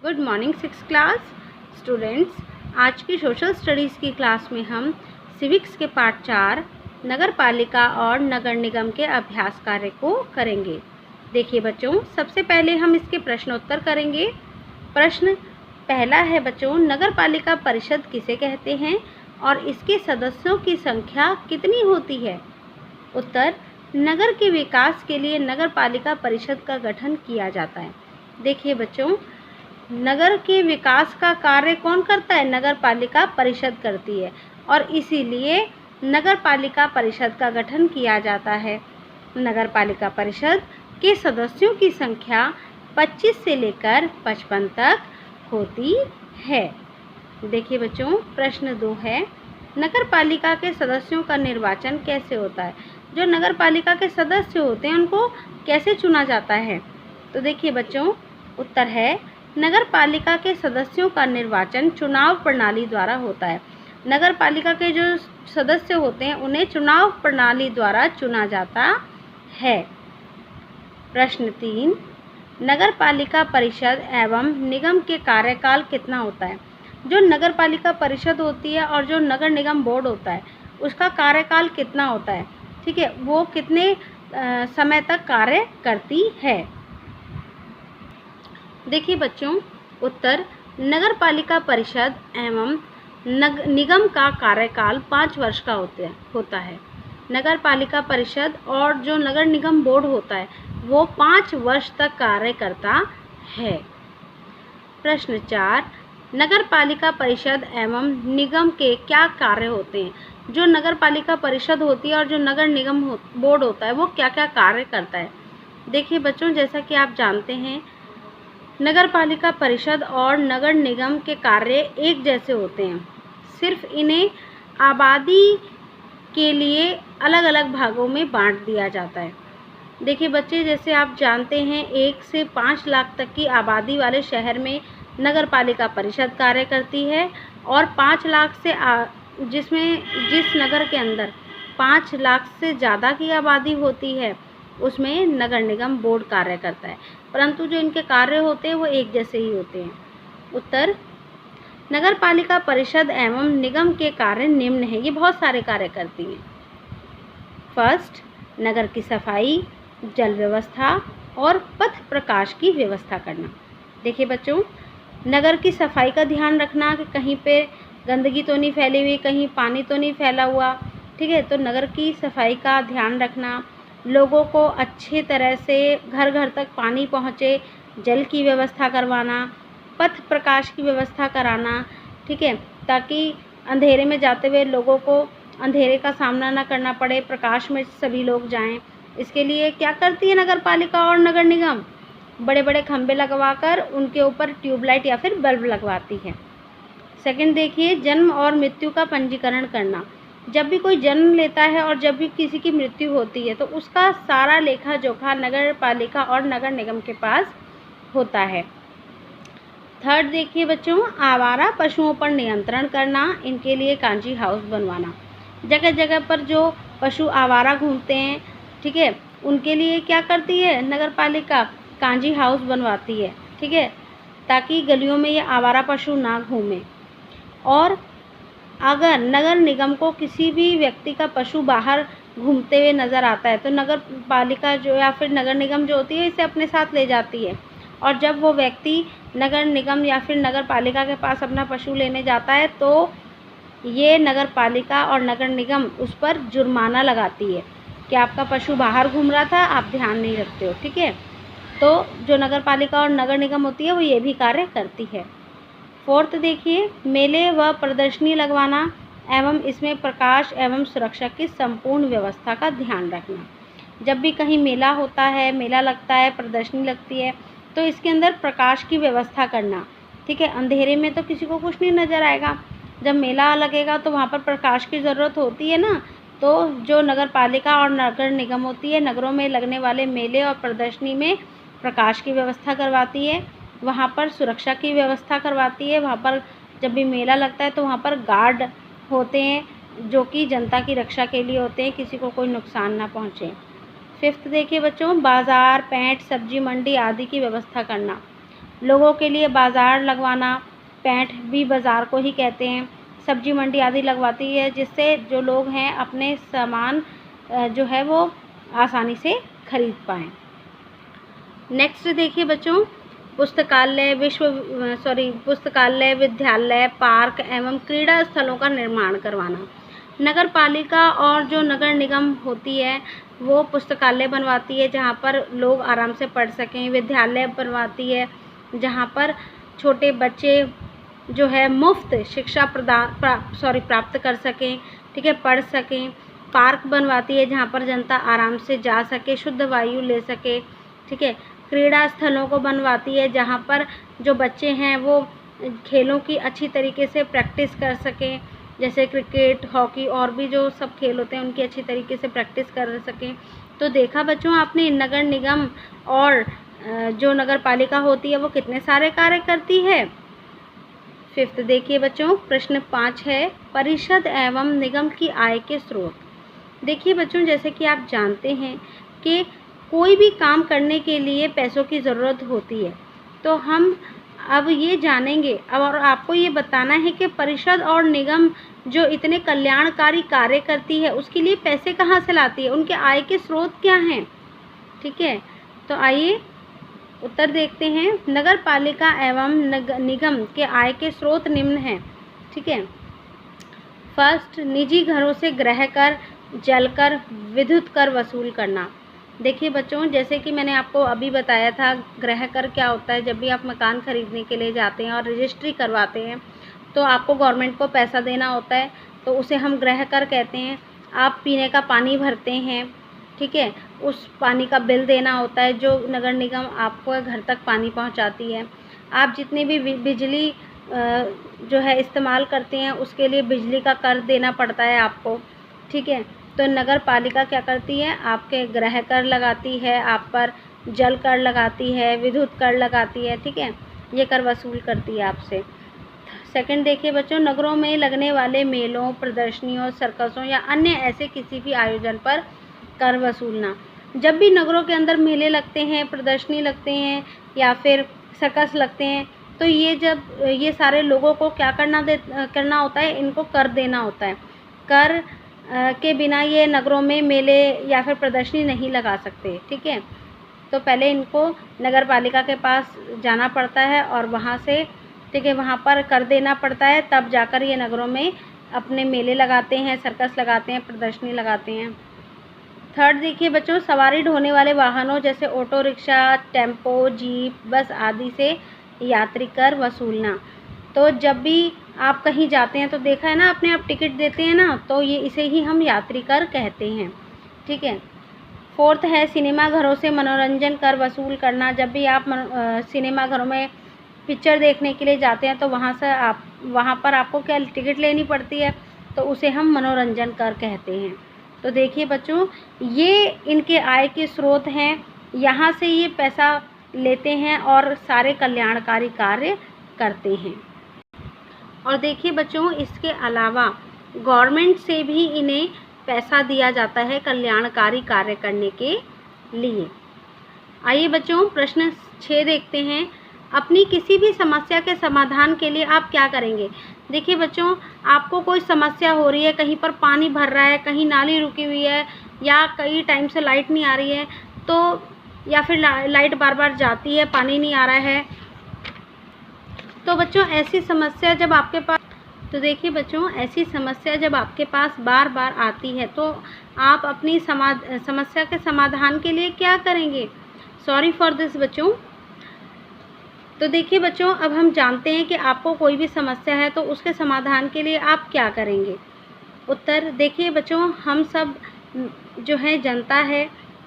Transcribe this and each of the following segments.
Good morning six class students. आज की social studies की क्लास में हम सिविक्स के पार्ट 4 नगर पालिका और नगर निगम के अभ्यास कार्य को करेंगे। देखिए बच्चों, सबसे पहले हम इसके प्रश्नोत्तर करेंगे। प्रश्न पहला है बच्चों, नगर पालिका परिषद किसे कहते हैं और इसके सदस्यों की संख्या कितनी होती है? उत्तर, नगर के विकास के लिए नगर पालिका परिषद का गठन किया जाता है। देखिए बच्चों, नगर के विकास का कार्य कौन करता है? नगर पालिका परिषद करती है और इसीलिए नगर पालिका परिषद का गठन किया जाता है। नगर पालिका परिषद के सदस्यों की संख्या 25 से लेकर 55 तक होती है। देखिए बच्चों, प्रश्न 2 है, नगर पालिका के सदस्यों का निर्वाचन कैसे होता है? जो नगर पालिका के सदस्य होते हैं उनको कैसे चुना जाता है? तो देखिए बच्चों, उत्तर है, नगर पालिका के सदस्यों का निर्वाचन चुनाव प्रणाली द्वारा होता है। नगर पालिका के जो सदस्य होते हैं उन्हें चुनाव प्रणाली द्वारा चुना जाता है। प्रश्न 3, नगर पालिका परिषद एवं निगम के कार्यकाल कितना होता है? जो नगर पालिका परिषद होती है और जो नगर निगम बोर्ड होता है उसका कार्यकाल कितना होता है? ठीक है, वो कितने समय तक कार्य करती है? देखिए बच्चों, उत्तर, नगर पालिका परिषद एवं निगम का कार्यकाल 5 वर्ष का होता है। नगर पालिका परिषद और जो नगर निगम बोर्ड होता है वो 5 वर्ष तक कार्य करता है। प्रश्न 4, नगर पालिका परिषद एवं निगम के क्या कार्य होते हैं? जो नगर पालिका परिषद होती है और जो नगर निगम बोर्ड होता है वो क्या क्या कार्य करता है? देखिए बच्चों, जैसा कि आप जानते हैं, नगर पालिका परिषद और नगर निगम के कार्य एक जैसे होते हैं, सिर्फ इन्हें आबादी के लिए अलग अलग भागों में बांट दिया जाता है। देखिए बच्चे, जैसे आप जानते हैं 1 से 5 लाख तक की आबादी वाले शहर में नगर पालिका परिषद कार्य करती है और 5 लाख से जिस नगर के अंदर 5 लाख से ज़्यादा की आबादी होती है उसमें नगर निगम बोर्ड कार्य करता है, परंतु जो इनके कार्य होते हैं वो एक जैसे ही होते हैं। उत्तर, नगर पालिका परिषद एवं निगम के कार्य निम्न हैं। ये बहुत सारे कार्य करती हैं। फर्स्ट, नगर की सफाई, जल व्यवस्था और पथ प्रकाश की व्यवस्था करना। देखिए बच्चों, नगर की सफाई का ध्यान रखना कि कहीं पे गंदगी तो नहीं फैली हुई, कहीं पानी तो नहीं फैला हुआ। ठीक है, तो नगर की सफाई का ध्यान रखना, लोगों को अच्छे तरह से घर घर तक पानी पहुँचे, जल की व्यवस्था करवाना, पथ प्रकाश की व्यवस्था कराना। ठीक है, ताकि अंधेरे में जाते हुए लोगों को अंधेरे का सामना न करना पड़े, प्रकाश में सभी लोग जाएं। इसके लिए क्या करती है नगर पालिका और नगर निगम? बड़े बड़े खंभे लगवाकर उनके ऊपर ट्यूबलाइट या फिर बल्ब लगवाती है। सेकंड देखिए, जन्म और मृत्यु का पंजीकरण करना। जब भी कोई जन्म लेता है और जब भी किसी की मृत्यु होती है तो उसका सारा लेखा जोखा नगर पालिका और नगर निगम के पास होता है। थर्ड देखिए बच्चों, आवारा पशुओं पर नियंत्रण करना, इनके लिए कांजी हाउस बनवाना। जगह जगह पर जो पशु आवारा घूमते हैं, ठीक है, उनके लिए क्या करती है नगर पालिका? कांजी हाउस बनवाती है। ठीक है, ताकि गलियों में ये आवारा पशु ना घूमें। और अगर नगर निगम को किसी भी व्यक्ति का पशु बाहर घूमते हुए नज़र आता है तो नगर पालिका जो या फिर नगर निगम जो होती है इसे अपने साथ ले जाती है, और जब वो व्यक्ति नगर निगम या फिर नगर पालिका के पास अपना पशु लेने जाता है तो ये नगर पालिका और नगर निगम उस पर जुर्माना लगाती है कि आपका पशु बाहर घूम रहा था, आप ध्यान नहीं रखते हो। ठीक है, तो जो नगर पालिका और नगर निगम होती है वो ये भी कार्य करती है। फोर्थ देखिए, मेले व प्रदर्शनी लगवाना एवं इसमें प्रकाश एवं सुरक्षा की संपूर्ण व्यवस्था का ध्यान रखना। जब भी कहीं मेला होता है, मेला लगता है, प्रदर्शनी लगती है तो इसके अंदर प्रकाश की व्यवस्था करना। ठीक है, अंधेरे में तो किसी को कुछ नहीं नज़र आएगा, जब मेला लगेगा तो वहाँ पर प्रकाश की ज़रूरत होती है ना, तो जो नगर पालिका और नगर निगम होती है नगरों में लगने वाले मेले और प्रदर्शनी में प्रकाश की व्यवस्था करवाती है, वहाँ पर सुरक्षा की व्यवस्था करवाती है। वहाँ पर जब भी मेला लगता है तो वहाँ पर गार्ड होते हैं जो कि जनता की रक्षा के लिए होते हैं, किसी को कोई नुकसान ना पहुँचे। फिफ्थ देखिए बच्चों, बाज़ार, पैंट, सब्जी मंडी आदि की व्यवस्था करना। लोगों के लिए बाज़ार लगवाना, पैठ भी बाज़ार को ही कहते हैं, सब्जी मंडी आदि लगवाती है, जिससे जो लोग हैं अपने सामान जो है वो आसानी से खरीद पाएँ। नेक्स्ट देखिए बच्चों, पुस्तकालय, विद्यालय, पार्क एवं क्रीड़ा स्थलों का निर्माण करवाना। नगर पालिका और जो नगर निगम होती है वो पुस्तकालय बनवाती है जहाँ पर लोग आराम से पढ़ सकें, विद्यालय बनवाती है जहाँ पर छोटे बच्चे जो है मुफ्त शिक्षा प्राप्त कर सकें, ठीक है, पढ़ सकें। पार्क बनवाती है जहाँ पर जनता आराम से जा सके, शुद्ध वायु ले सके, ठीक है। क्रीड़ा स्थलों को बनवाती है जहाँ पर जो बच्चे हैं वो खेलों की अच्छी तरीके से प्रैक्टिस कर सकें, जैसे क्रिकेट, हॉकी और भी जो सब खेल होते हैं उनकी अच्छी तरीके से प्रैक्टिस कर सकें। तो देखा बच्चों आपने, नगर निगम और जो नगर पालिका होती है वो कितने सारे कार्य करती है। 5th देखिए बच्चों, प्रश्न 5 है, परिषद एवं निगम की आय के स्रोत। देखिए बच्चों, जैसे कि आप जानते हैं कि कोई भी काम करने के लिए पैसों की ज़रूरत होती है, तो हम अब ये जानेंगे और आपको ये बताना है कि परिषद और निगम जो इतने कल्याणकारी कार्य करती है उसके लिए पैसे कहाँ से लाती है, उनके आय के स्रोत क्या हैं, ठीक है। तो आइए उत्तर देखते हैं। नगर पालिका एवं निगम के आय के स्रोत निम्न हैं, ठीक है। फर्स्ट, निजी घरों से गृह कर, जल कर, विद्युत कर वसूल करना। देखिए बच्चों, जैसे कि मैंने आपको अभी बताया था, गृह कर क्या होता है। जब भी आप मकान खरीदने के लिए जाते हैं और रजिस्ट्री करवाते हैं तो आपको गवर्नमेंट को पैसा देना होता है, तो उसे हम गृह कर कहते हैं। आप पीने का पानी भरते हैं, ठीक है, उस पानी का बिल देना होता है जो नगर निगम आपको घर तक पानी पहुंचाती है। आप जितनी भी बिजली जो है इस्तेमाल करते हैं उसके लिए बिजली का कर देना पड़ता है आपको, ठीक है। तो नगर पालिका क्या करती है, आपके गृह कर लगाती है, आप पर जल कर लगाती है, विद्युत कर लगाती है, ठीक है, ये कर वसूल करती है आपसे। सेकंड देखिए बच्चों, नगरों में लगने वाले मेलों, प्रदर्शनियों, सर्कसों या अन्य ऐसे किसी भी आयोजन पर कर वसूलना। जब भी नगरों के अंदर मेले लगते हैं, प्रदर्शनी लगते हैं या फिर सर्कस लगते हैं, तो ये सारे लोगों को क्या करना होता है, इनको कर देना होता है। कर के बिना ये नगरों में मेले या फिर प्रदर्शनी नहीं लगा सकते, ठीक है। तो पहले इनको नगर पालिका के पास जाना पड़ता है और वहाँ से, ठीक है, वहाँ पर कर देना पड़ता है, तब जाकर ये नगरों में अपने मेले लगाते हैं, सर्कस लगाते हैं, प्रदर्शनी लगाते हैं। थर्ड देखिए बच्चों, सवारी ढोने वाले वाहनों जैसे ऑटो रिक्शा, टेम्पो, जीप, बस आदि से यात्री कर वसूलना। तो जब भी आप कहीं जाते हैं तो देखा है ना आपने, आप टिकट देते हैं ना, तो ये इसे ही हम यात्री कर कहते हैं, ठीक है। फोर्थ है, सिनेमा घरों से मनोरंजन कर वसूल करना। जब भी आप सिनेमा घरों में पिक्चर देखने के लिए जाते हैं तो वहाँ पर आपको क्या टिकट लेनी पड़ती है, तो उसे हम मनोरंजन कर कहते हैं। तो देखिए बच्चों, ये इनके आय के स्रोत हैं, यहाँ से ये पैसा लेते हैं और सारे कल्याणकारी कार्य करते हैं। और देखिए बच्चों, इसके अलावा गवर्नमेंट से भी इन्हें पैसा दिया जाता है कल्याणकारी कार्य करने के लिए। आइए बच्चों, प्रश्न 6 देखते हैं। अपनी किसी भी समस्या के समाधान के लिए आप क्या करेंगे। देखिए बच्चों, आपको कोई समस्या हो रही है, कहीं पर पानी भर रहा है, कहीं नाली रुकी हुई है या कई टाइम से लाइट नहीं आ रही है, तो या फिर लाइट बार बार जाती है, पानी नहीं आ रहा है, तो बच्चों ऐसी समस्या जब आपके पास ऐसी समस्या जब आपके पास बार बार आती है तो आप अपनी समस्या के समाधान के लिए क्या करेंगे। सॉरी फॉर दिस बच्चों। तो देखिए बच्चों, अब हम जानते हैं कि आपको कोई भी समस्या है तो उसके समाधान के लिए आप क्या करेंगे। उत्तर देखिए बच्चों, हम सब जो है जनता है,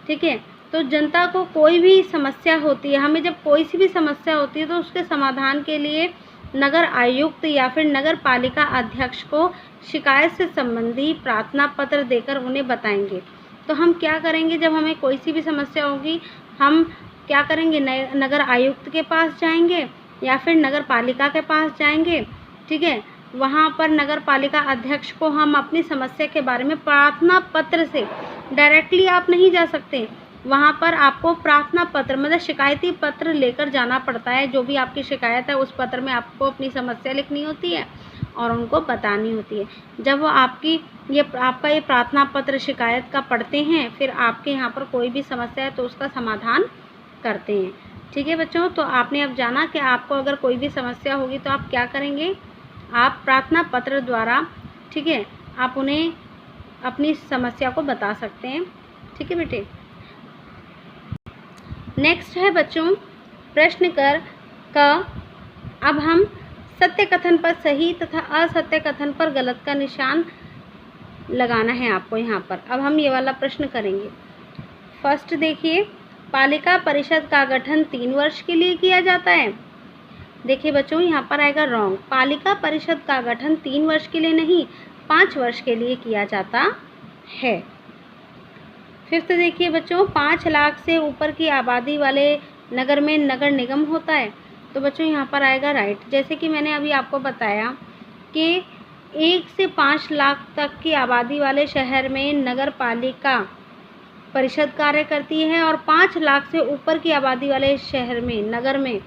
ठीक है, तो जनता को कोई भी समस्या होती है, हमें जब कोई सी भी समस्या होती है तो उसके समाधान के लिए नगर आयुक्त या फिर नगर पालिका अध्यक्ष को शिकायत से संबंधी प्रार्थना पत्र देकर उन्हें बताएंगे। तो हम क्या करेंगे, जब हमें कोई सी भी समस्या होगी हम क्या करेंगे, नगर आयुक्त के पास जाएंगे या फिर नगर पालिका के पास जाएंगे, ठीक है। वहाँ पर नगर पालिका अध्यक्ष को हम अपनी समस्या के बारे में प्रार्थना पत्र से, डायरेक्टली आप नहीं जा सकते, वहाँ पर आपको प्रार्थना पत्र मतलब शिकायती पत्र लेकर जाना पड़ता है। जो भी आपकी शिकायत है उस पत्र में आपको अपनी समस्या लिखनी होती है और उनको बतानी होती है। जब वो आपका ये प्रार्थना पत्र शिकायत का पढ़ते हैं, फिर आपके यहाँ पर कोई भी समस्या है तो उसका समाधान करते हैं। ठीक है बच्चों, तो आपने अब जाना कि आपको अगर कोई भी समस्या होगी तो आप क्या करेंगे, आप प्रार्थना पत्र द्वारा, ठीक है, आप उन्हें अपनी समस्या को बता सकते हैं। ठीक है बेटे। नेक्स्ट है बच्चों प्रश्न क। अब हम सत्य कथन पर सही तथा असत्य कथन पर गलत का निशान लगाना है आपको यहाँ पर। अब हम ये वाला प्रश्न करेंगे। फर्स्ट देखिए, पालिका परिषद का गठन 3 वर्ष के लिए किया जाता है। देखिए बच्चों यहाँ पर आएगा रॉन्ग। पालिका परिषद का गठन 3 वर्ष के लिए नहीं 5 वर्ष के लिए किया जाता है। फिफ्थ देखिए बच्चों, 5 लाख से ऊपर की आबादी वाले नगर में नगर निगम होता है। तो बच्चों यहाँ पर आएगा राइट। जैसे कि मैंने अभी आपको बताया कि 1 से 5 लाख तक की आबादी वाले शहर में नगर पालिका परिषद कार्य करती है और 5 लाख से ऊपर की आबादी वाले शहर में नगर में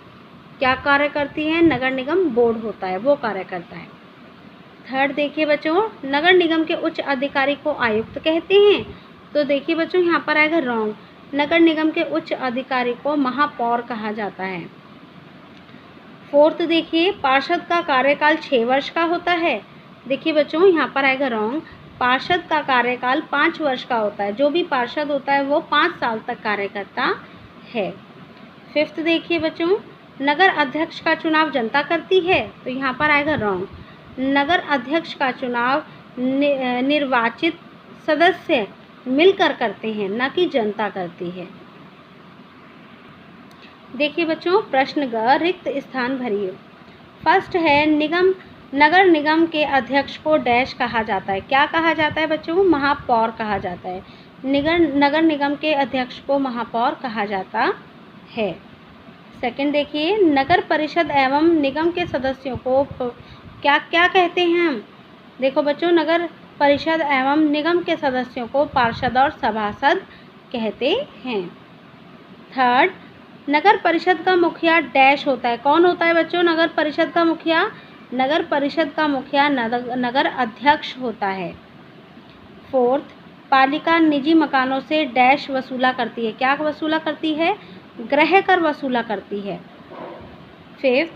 क्या कार्य करती है, नगर निगम बोर्ड होता है, वो कार्य करता है। थर्ड देखिए बच्चों, नगर निगम के उच्च अधिकारी को आयुक्त कहते हैं। तो देखिए बच्चों यहाँ पर आएगा रॉन्ग। नगर निगम के उच्च अधिकारी को महापौर कहा जाता है। फोर्थ देखिए, पार्षद का कार्यकाल 6 वर्ष का होता है। देखिए बच्चों यहाँ पर आएगा रॉन्ग। पार्षद का कार्यकाल 5 वर्ष का होता है। जो भी पार्षद होता है वो 5 साल तक कार्य करता है। फिफ्थ देखिए बच्चों, नगर अध्यक्ष का चुनाव जनता करती है। तो यहाँ पर आएगा रॉन्ग। नगर अध्यक्ष का चुनाव निर्वाचित सदस्य मिलकर करते हैं, न कि जनता करती है। देखिए बच्चों प्रश्न ग, रिक्त स्थान भरिए। फर्स्ट है नगर निगम के अध्यक्ष को डैश कहा जाता है। क्या कहा जाता है बच्चों, महापौर कहा जाता है। नगर निगम के अध्यक्ष को महापौर कहा जाता है। सेकंड देखिए, नगर परिषद एवं निगम के सदस्यों को क्या क्या कहते हैं हम। देखो बच्चों, नगर परिषद एवं निगम के सदस्यों को पार्षद और सभासद कहते हैं। थर्ड, नगर परिषद का मुखिया डैश होता है। कौन होता है बच्चों नगर परिषद का मुखिया? नगर परिषद का मुखिया नगर अध्यक्ष होता है। फोर्थ, पालिका निजी मकानों से डैश वसूला करती है। क्या वसूला करती है? गृह कर वसूला करती है। फिफ्थ,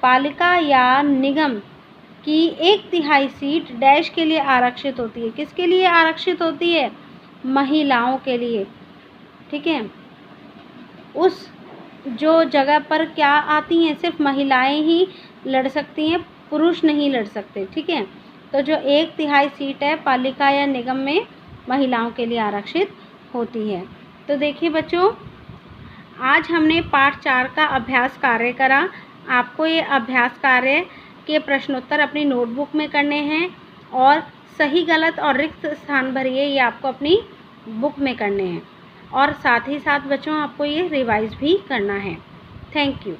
पालिका या निगम की 1/3 सीट डैश के लिए आरक्षित होती है। किसके लिए आरक्षित होती है? महिलाओं के लिए। ठीक है, उस जो जगह पर क्या आती हैं, सिर्फ महिलाएं ही लड़ सकती हैं, पुरुष नहीं लड़ सकते। ठीक है, तो जो 1/3 सीट है पालिका या निगम में महिलाओं के लिए आरक्षित होती है। तो देखिए बच्चों, आज हमने पाठ 4 का अभ्यास कार्य करा। आपको ये अभ्यास कार्य के प्रश्नोत्तर अपनी नोटबुक में करने हैं और सही गलत और रिक्त स्थान भरिए ये आपको अपनी बुक में करने हैं और साथ ही साथ बच्चों आपको ये रिवाइज भी करना है। Thank you.